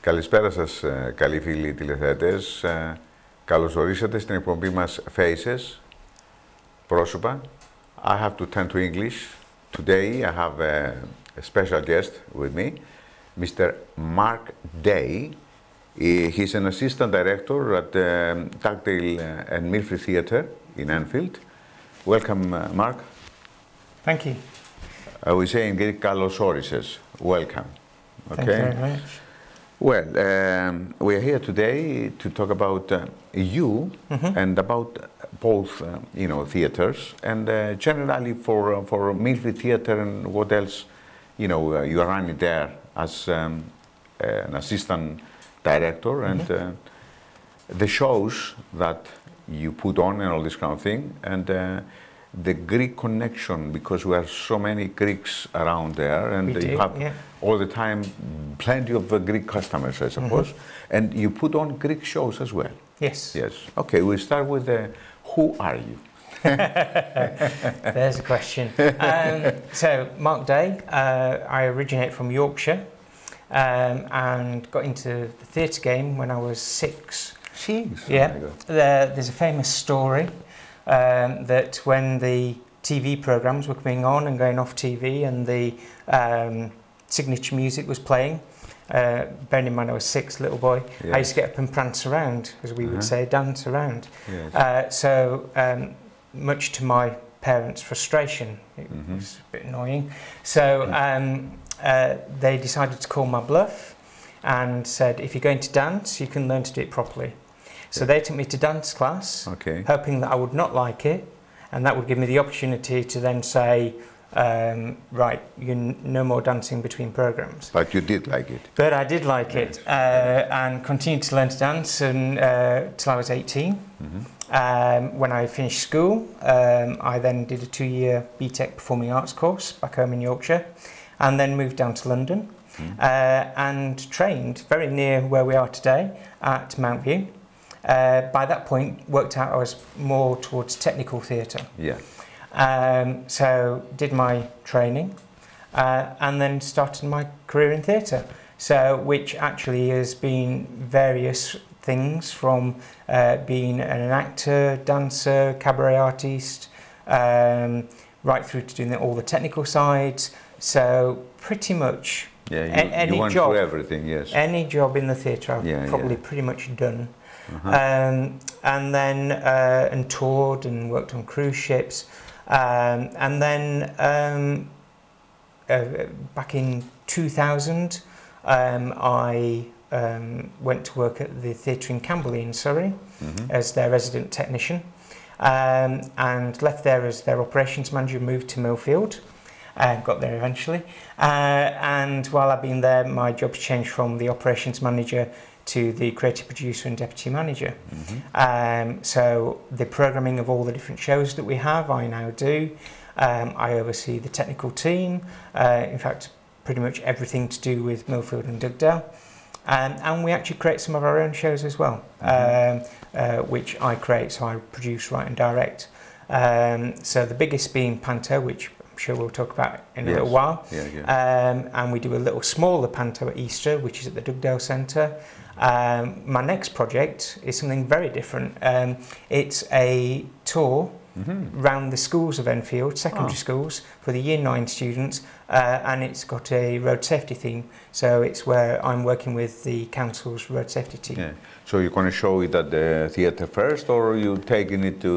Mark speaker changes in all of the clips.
Speaker 1: Καλησπέρα σας, καλοί φίλοι τηλεθεατές. Καλώς ορίσατε στην εκπομπή μας Faces, Πρόσωπα. I have to turn to English. Today I have a special guest with me, Mr. Marc Day. He's an assistant director at Untitled and Millfield Theatre in Enfield. Welcome, Marc.
Speaker 2: Thank you.
Speaker 1: We say in Greek, καλώς όρισες. Welcome. Okay.
Speaker 2: Thank you very much.
Speaker 1: Well, we are here today to talk about you and about both, theaters and generally for Millfield Theatre and what else, you are running there as an assistant director and the shows that you put on and all this kind of thing and the Greek connection, because we have so many Greeks around there and you have all the time plenty of Greek customers, I suppose, and you put on Greek shows as well.
Speaker 2: Yes.
Speaker 1: Yes. Okay, we'll start with who are you?
Speaker 2: There's a question. So, Marc Day, I originate from Yorkshire and got into the theatre game when I was 6.
Speaker 1: Jeez.
Speaker 2: Yeah. There's a famous story that when the TV programmes were coming on and going off TV and the signature music was playing, bearing in mind I was 6, little boy, I used to get up and prance around, as we would say, dance around. Yes. Much to my parents' frustration, it was a bit annoying. So they decided to call my bluff and said, if you're going to dance, you can learn to do it properly. So they took me to dance class, hoping that I would not like it, and that would give me the opportunity to then say, right, no more dancing between programmes.
Speaker 1: But you did like it.
Speaker 2: But I did like it, and continued to learn to dance till I was 18. When I finished school, I then did a 2-year BTEC Performing Arts course back home in Yorkshire, and then moved down to London and trained very near where we are today at Mcgough. By that point, worked out I was more towards technical theatre.
Speaker 1: Yeah.
Speaker 2: So did my training and then started my career in theatre. So which actually has been various things from being an actor, dancer, cabaret artist, right through to doing all the technical sides. So pretty much any
Speaker 1: you went
Speaker 2: job,
Speaker 1: through everything, yes.
Speaker 2: Any job in the theatre I've probably pretty much done. And then and toured and worked on cruise ships, and then back in 2000 I went to work at the theatre in Camberley in Surrey as their resident technician, and left there as their operations manager, moved to Millfield. Got there eventually, and while I've been there, my job's changed from the operations manager to the creative producer and deputy manager. So the programming of all the different shows that we have, I now do. I oversee the technical team, in fact, pretty much everything to do with Millfield and Dugdale. And we actually create some of our own shows as well, which I create, so I produce, write and direct. So the biggest being Panto, which I'm sure we'll talk about in a little while. And we do a little smaller Panto at Easter, which is at the Dugdale Centre. My next project is something very different. It's a tour round the schools of Enfield, secondary schools, for the Year 9 students, and it's got a road safety theme. So it's where I'm working with the council's road safety team. Yeah.
Speaker 1: So you're going to show it at the theatre first, or are you taking it to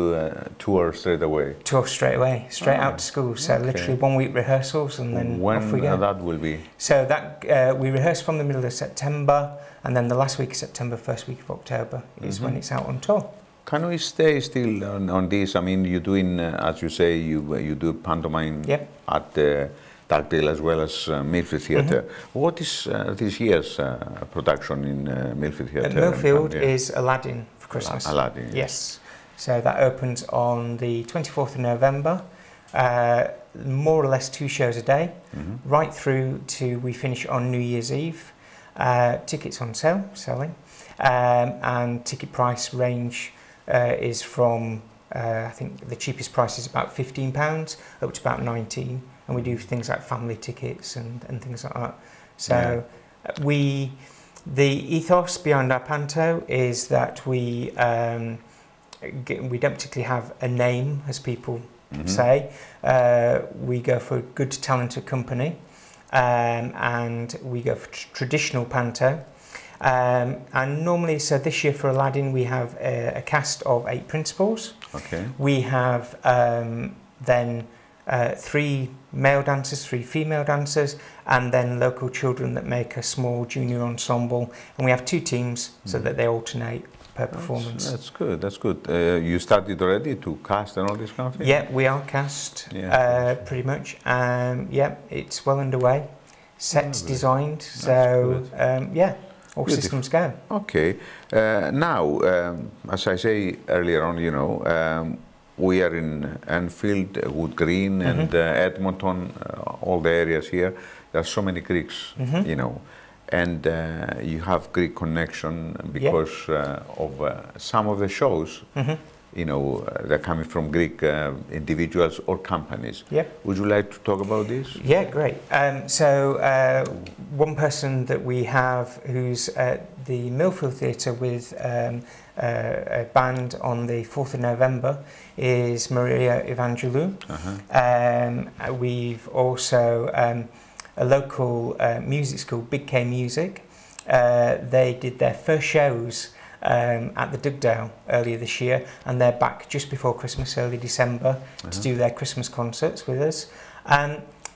Speaker 1: tour straight away?
Speaker 2: Tour straight away, straight out to school. So literally 1 week rehearsals and then off we go.
Speaker 1: When that will be?
Speaker 2: So that we rehearse from the middle of September, and then the last week of September, first week of October is when it's out on tour.
Speaker 1: Can we stay still on this? I mean, you're doing, as you say, you do pantomime at Dugdale as well as Millfield Theatre. What is this year's production in Millfield Theatre?
Speaker 2: Millfield is Aladdin for Christmas.
Speaker 1: Aladdin,
Speaker 2: yes. So that opens on the 24th of November. More or less 2 shows a day, right through to we finish on New Year's Eve. Tickets on sale, selling, and ticket price range is from I think the cheapest price is about £15 up to about 19, and we do things like family tickets and things like that. So we The ethos behind our panto is that we don't particularly have a name, as people say. We go for good, talented company, and we go for traditional panto. And normally, so this year for Aladdin, we have a cast of 8 principals.
Speaker 1: Okay.
Speaker 2: We have then 3 male dancers, 3 female dancers, and then local children that make a small junior ensemble. And we have 2 teams so that they alternate per performance.
Speaker 1: That's good. That's good. You started already to cast and all this kind of thing?
Speaker 2: Yeah, we are cast, pretty much. Yeah, it's well underway. Sets designed, so yeah, all systems go.
Speaker 1: Okay. Now, as I say earlier on, you know, we are in Enfield, Wood Green, and Edmonton, all the areas here. There are so many Greeks, you know, and you have Greek connection because of some of the shows. You know, they're coming from Greek individuals or companies. Would you like to talk about this?
Speaker 2: Yeah, great. So one person that we have who's at the Millfield Theatre with a band on the 4th of November is Evangelou. We've also a local music school, Big K Music. They did their first shows at the Dugdale earlier this year, and they're back just before Christmas, early December, to do their Christmas concerts with us.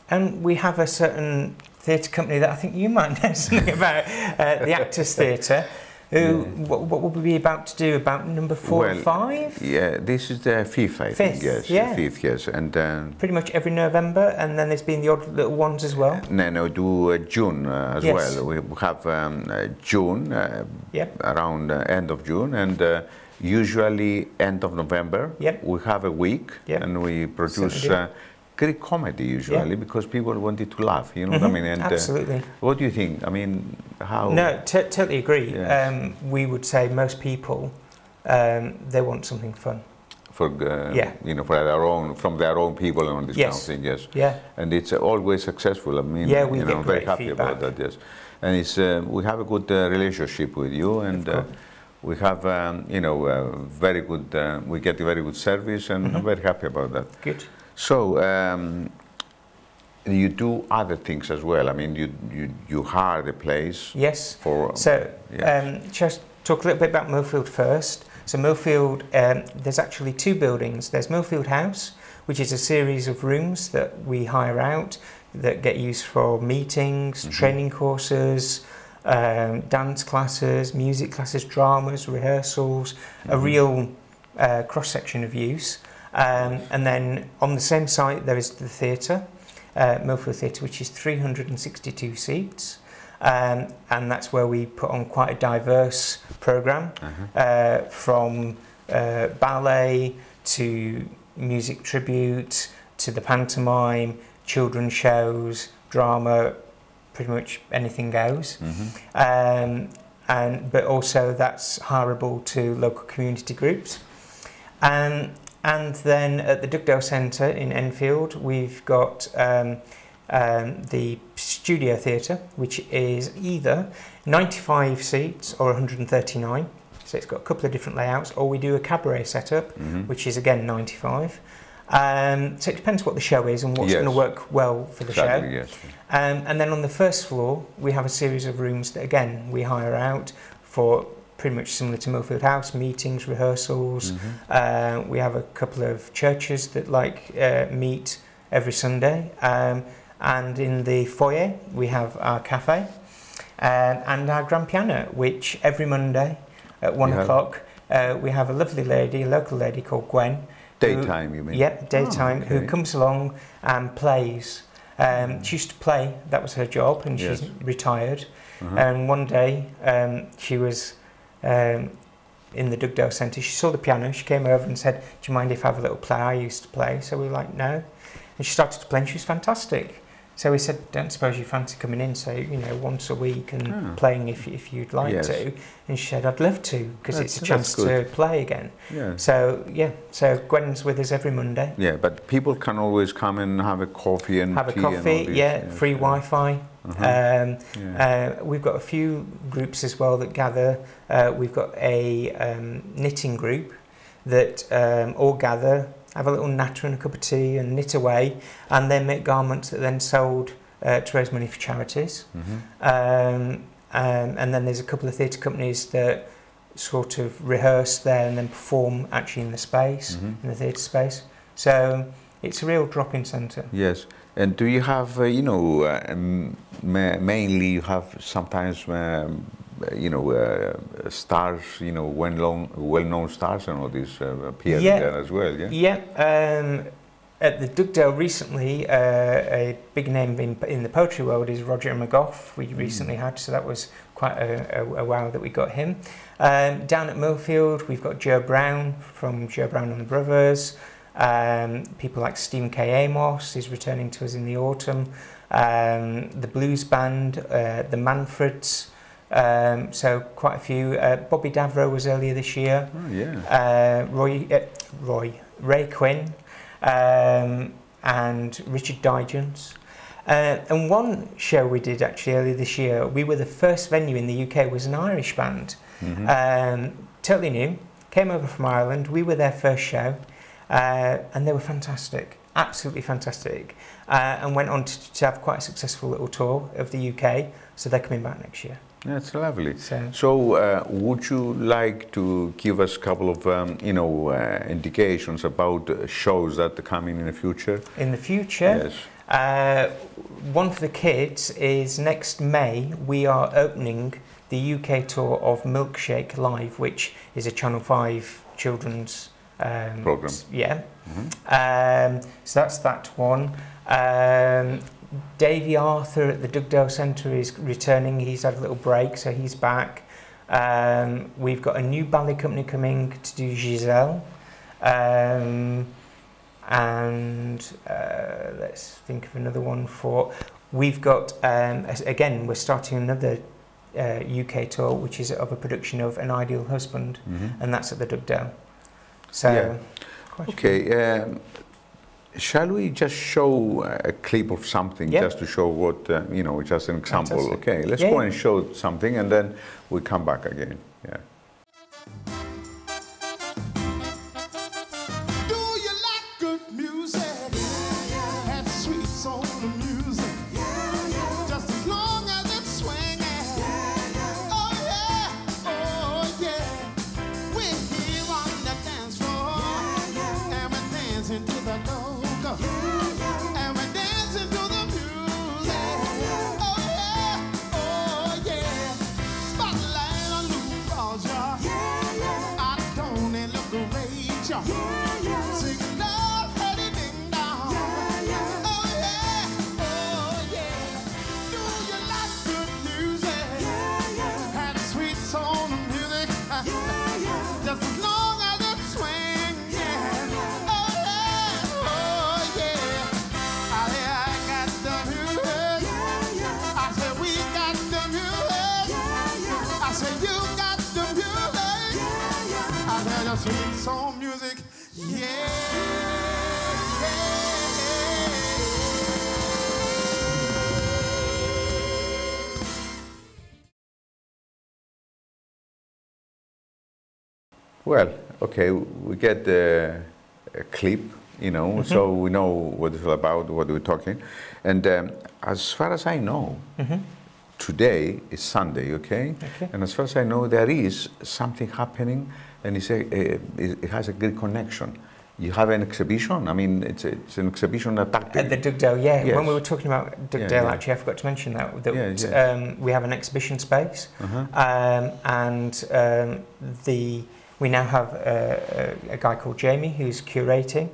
Speaker 2: And we have a certain theatre company that I think you might know something about, the Actors Theatre. What will we be about to do? About number 4 or 5?
Speaker 1: Yeah, this is the 5th, I think. Yes,
Speaker 2: yeah.
Speaker 1: 5th, yes. And
Speaker 2: pretty much every November, and then there's been the odd little ones as well.
Speaker 1: No, do June as well. We have June, around end of June, and usually end of November. We have a week, and we produce Greek comedy usually because people wanted to laugh, you know what I mean? And,
Speaker 2: absolutely.
Speaker 1: What do you think? I mean, how?
Speaker 2: No, totally agree.
Speaker 1: Yes.
Speaker 2: We would say most people, they want something fun.
Speaker 1: For you know, for their own, from their own people and this kind of thing, yes.
Speaker 2: Yeah.
Speaker 1: And it's always successful. I mean,
Speaker 2: we
Speaker 1: you know, I'm very happy
Speaker 2: feedback
Speaker 1: about that. Yes. And it's we have a good relationship with you, and we have you know very good. We get a very good service, and I'm very happy about that.
Speaker 2: Good.
Speaker 1: So you do other things as well. I mean, you hire the place.
Speaker 2: Yes.
Speaker 1: For
Speaker 2: so just talk a little bit about Millfield first. So Millfield, there's actually 2 buildings. There's Millfield House, which is a series of rooms that we hire out that get used for meetings, training courses, dance classes, music classes, dramas, rehearsals, a real cross-section of use. And then on the same site there is the theatre, Millfield Theatre, which is 362 seats, and that's where we put on quite a diverse programme, from ballet to music tribute to the pantomime, children's shows, drama, pretty much anything goes. But also that's hireable to local community groups. And then at the Dugdale Centre in Enfield, we've got the Studio Theatre, which is either 95 seats or 139. So it's got a couple of different layouts, or we do a cabaret setup, which is again 95. So it depends what the show is and what's going to work well for the show.
Speaker 1: Yes.
Speaker 2: And then on the first floor, we have a series of rooms that again we hire out for pretty much similar to Millfield House, meetings, rehearsals. We have a couple of churches that meet every Sunday. And in the foyer, we have our cafe and our grand piano, which every Monday at 1 o'clock, we have a lovely lady, a local lady called Gwen.
Speaker 1: Daytime, you mean?
Speaker 2: Yep, daytime, who comes along and plays. She used to play, that was her job, and she's retired. And one day she was in the Dugdale Centre, she saw the piano, she came over and said, "Do you mind if I have a little play I used to play?" So we were like, "No." And she started to play and she was fantastic. So we said, "Don't suppose you fancy coming in, so, you know, once a week and playing if you'd like to?" And she said, "I'd love to, because it's a chance to play again." So so Gwen's with us every Monday.
Speaker 1: Yeah, but people can always come and have a coffee and
Speaker 2: have
Speaker 1: tea
Speaker 2: a coffee,
Speaker 1: and all this.
Speaker 2: free Wi-Fi. We've got a few groups as well that gather. We've got a knitting group that all gather, have a little natter and a cup of tea and knit away, and then make garments that are then sold to raise money for charities. And then there's a couple of theatre companies that sort of rehearse there and then perform actually in the space, in the theatre space. So it's a real drop-in centre.
Speaker 1: Yes. And do you have, you know, mainly you have sometimes, you know, stars, you know, well-known stars and all these appear there as well, yeah?
Speaker 2: Yeah. At the Dugdale recently, a big name in the poetry world is Roger Mcgough. We recently had, so that was quite a wow that we got him. Down at Millfield, we've got Joe Brown from Joe Brown and the Brothers. People like Stephen K. Amos is returning to us in the autumn. The Blues Band, the Manfreds. So quite a few. Bobby Davro was earlier this year.
Speaker 1: Oh, yeah.
Speaker 2: Ray Quinn. And Richard Digance. And one show we did actually earlier this year, we were the first venue in the UK, was an Irish band. Totally new, came over from Ireland, we were their first show, and they were fantastic, absolutely fantastic, and went on to have quite a successful little tour of the UK, so they're coming back next year.
Speaker 1: That's lovely. So would you like to give us a couple of, you know, indications about shows that are coming in the future? In the future? Yes.
Speaker 2: One for the kids is next May, we are opening the UK tour of Milkshake Live, which is a Channel 5 children's
Speaker 1: program.
Speaker 2: Yeah. So that's that one. Davey Arthur at the Dugdale Centre is returning. He's had a little break, so he's back. We've got a new ballet company coming to do Giselle. And let's think of another one for... We've got, again, we're starting another UK tour, which is of a production of An Ideal Husband, and that's at the Dugdale. So,
Speaker 1: yeah. Okay. Shall we just show a clip of something, just to show what, you know, just an example? Fantastic. Okay, let's go and show something, and then we come back again. Yeah.
Speaker 3: Do you like good music? Have sweet soul music. Just as long as it's swinging. Oh yeah, oh yeah. We're here on the dance floor, and we're dancing to the go. And we're dancing to the music. Oh yeah, oh yeah. Spotlight on Lou Roger. I don't look great, y'all. Sing love, heady ding dong. Oh yeah, oh yeah. Do you like good music? And sweet soul music. Just as long as it's swinging. Sweet soul music, yeah.
Speaker 1: Well, okay, we get a clip, you know, so we know what it's all about, what we're talking. And as far as I know, today is Sunday, okay? And as far as I know, there is something happening, and it has a great connection. You have an exhibition? I mean, it's an exhibition at
Speaker 2: the Dugdale, yeah. Yes. When we were talking about Dugdale, actually, I forgot to mention that we have an exhibition space, and we now have a guy called Jamie who's curating.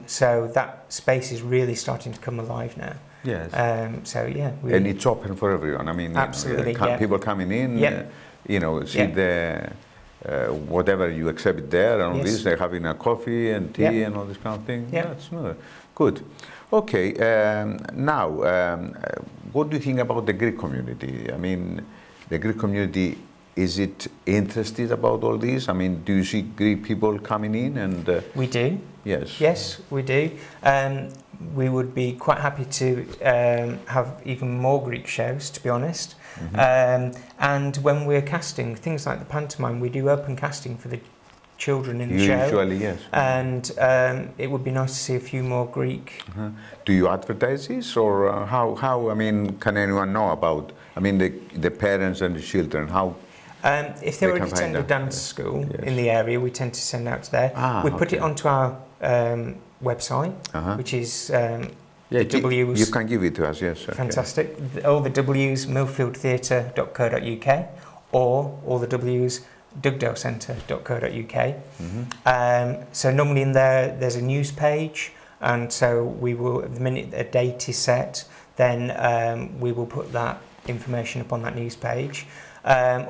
Speaker 2: So that space is really starting to come alive now.
Speaker 1: Yes.
Speaker 2: So yeah.
Speaker 1: And it's open for everyone. I mean,
Speaker 2: absolutely.
Speaker 1: People coming in, you know, see the whatever you exhibit there and all this. They're having a coffee and tea and all this kind of thing. Yeah, that's good. Okay. Now, what do you think about the Greek community? I mean, the Greek community. Is it interested about all this? I mean, do you see Greek people coming in? And
Speaker 2: we do.
Speaker 1: Yes.
Speaker 2: Yes, we do. we would be quite happy to have even more Greek shows, to be honest. And when we're casting things like the pantomime, we do open casting for the children in the show.
Speaker 1: Usually, yes.
Speaker 2: And it would be nice to see a few more Greek.
Speaker 1: Do you advertise this, or how? I mean, can anyone know about? I mean, the parents and the children. How?
Speaker 2: If they already attend a dance school
Speaker 1: Yes.
Speaker 2: in the area, we tend to send out to there. We put it onto our website, which is W's.
Speaker 1: You can give it to us, yes. Okay.
Speaker 2: Fantastic. All the W's, millfieldtheatre.co.uk, or all the W's, dugdalecentre.co.uk. So normally in there's a news page, and so we will, the minute a date is set, then we will put that information up on that news page.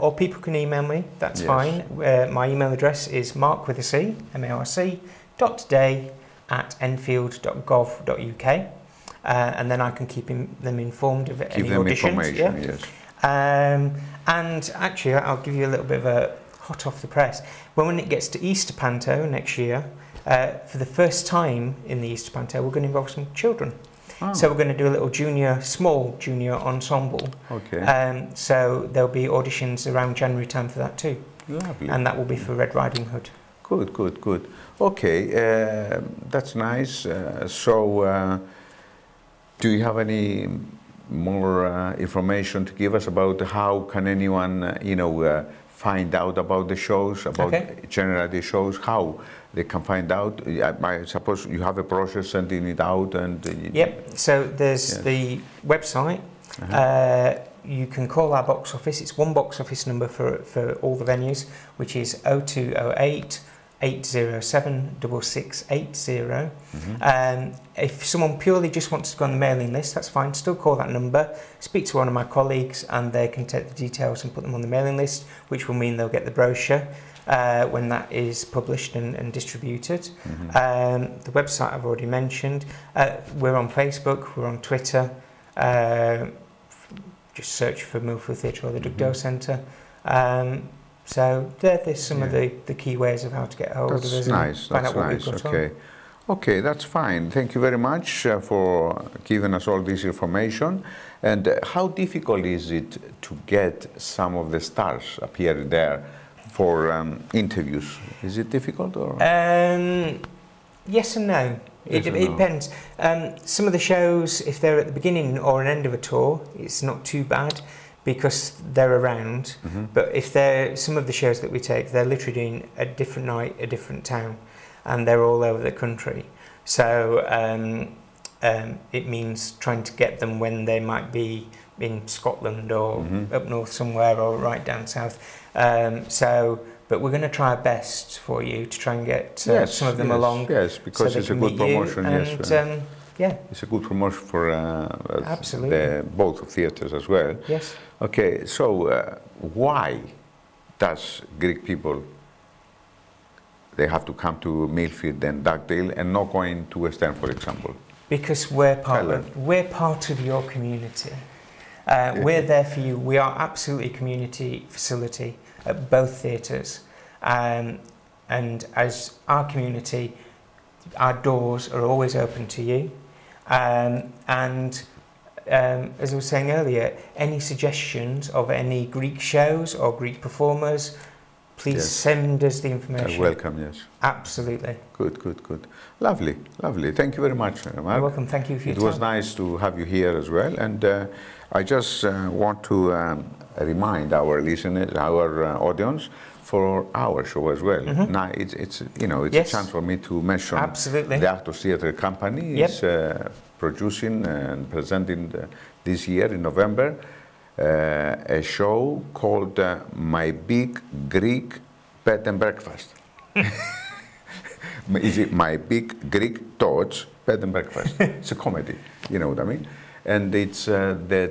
Speaker 2: Or people can email me, that's fine. My email address is Marc with a C, M-A-R-C, .today@enfield.gov.uk. And then I can keep them informed of any auditions.
Speaker 1: Yes.
Speaker 2: And actually, I'll give you a little bit of a hot off the press. When it gets to Easter Panto next year, for the first time in the Easter Panto, we're going to involve some children. So we're going to do a little small junior ensemble.
Speaker 1: Okay.
Speaker 2: So there'll be auditions around January time for that too.
Speaker 1: Lovely.
Speaker 2: And that will be for Red Riding Hood.
Speaker 1: Good, good, good. Okay, that's nice. Do you have any more information to give us about how can anyone, find out about the shows, about generally shows, how they can find out? I suppose you have a process sending it out and...
Speaker 2: Yep, so there's the website. You can call our box office. It's one box office number for all the venues, which is 0208 807 6680. If someone purely just wants to go on the mailing list, that's fine, still call that number, speak to one of my colleagues, and they can take the details and put them on the mailing list, which will mean they'll get the brochure when that is published and distributed. The website I've already mentioned. We're on Facebook, we're on Twitter. Just search for Millfield Theatre or the Dugdale Centre. So there's some of the key ways of how to get hold of us.
Speaker 1: That's nice. That's nice. Okay. Okay, that's fine. Thank you very much for giving us all this information. And how difficult is it to get some of the stars appear there for interviews? Is it difficult or?
Speaker 2: Yes and no. It depends. Some of the shows, if they're at the beginning or an end of a tour, it's not too bad, because they're around. But if they're some of the shows that we take, they're literally doing a different night, a different town, and they're all over the country. So it means trying to get them when they might be in Scotland or up north somewhere or right down south. But we're going to try our best for you to try and get some of them along.
Speaker 1: Yes, because
Speaker 2: so
Speaker 1: it's a good promotion.
Speaker 2: Yeah,
Speaker 1: it's a good promotion for
Speaker 2: absolutely
Speaker 1: both theatres as well.
Speaker 2: Yes.
Speaker 1: Okay, so why does Greek people they have to come to Millfield and Dugdale and not going to West End, for example?
Speaker 2: Because we're part of your community. We're there for you. We are absolutely a community facility at both theatres, and as our community, our doors are always open to you. As I was saying earlier, any suggestions of any Greek shows or Greek performers, please send us the information.
Speaker 1: Welcome, yes.
Speaker 2: Absolutely.
Speaker 1: Good, good, good. Lovely, lovely. Thank you very much, Marc.
Speaker 2: You're welcome. Thank you for your time.
Speaker 1: It was nice to have you here as well. And I just want to remind our listeners, our audience, for our show as well. Now it's a chance for me to mention the Actors Theatre Company is producing and presenting this year in November a show called My Big Greek Bed and Breakfast. Is it My Big Greek Thoughts Bed and Breakfast? It's a comedy, you know what I mean? And it's the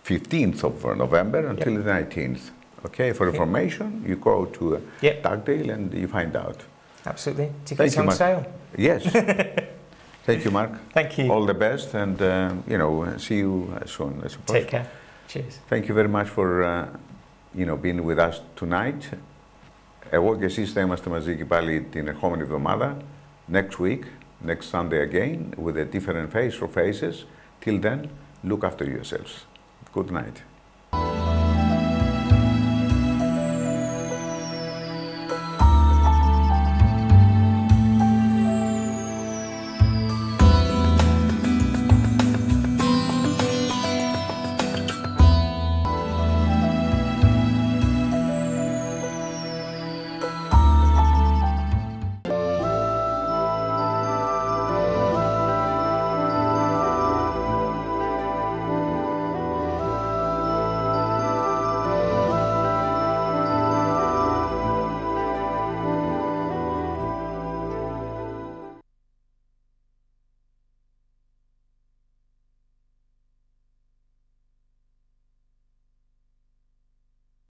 Speaker 1: 15th of November until the 19th. Okay, for information, you go to Dugdale and you find out.
Speaker 2: Absolutely. Tickets on sale.
Speaker 1: Yes. Thank you, Marc.
Speaker 2: Thank you.
Speaker 1: All the best, and see you soon, I suppose.
Speaker 2: Take care. Cheers.
Speaker 1: Thank you very much for being with us tonight. Εγώ και εσείς θα είμαστε μαζί και πάλι την ερχόμενη εβδομάδα, next week, next Sunday again with a different face or faces. Till then, look after yourselves. Good night.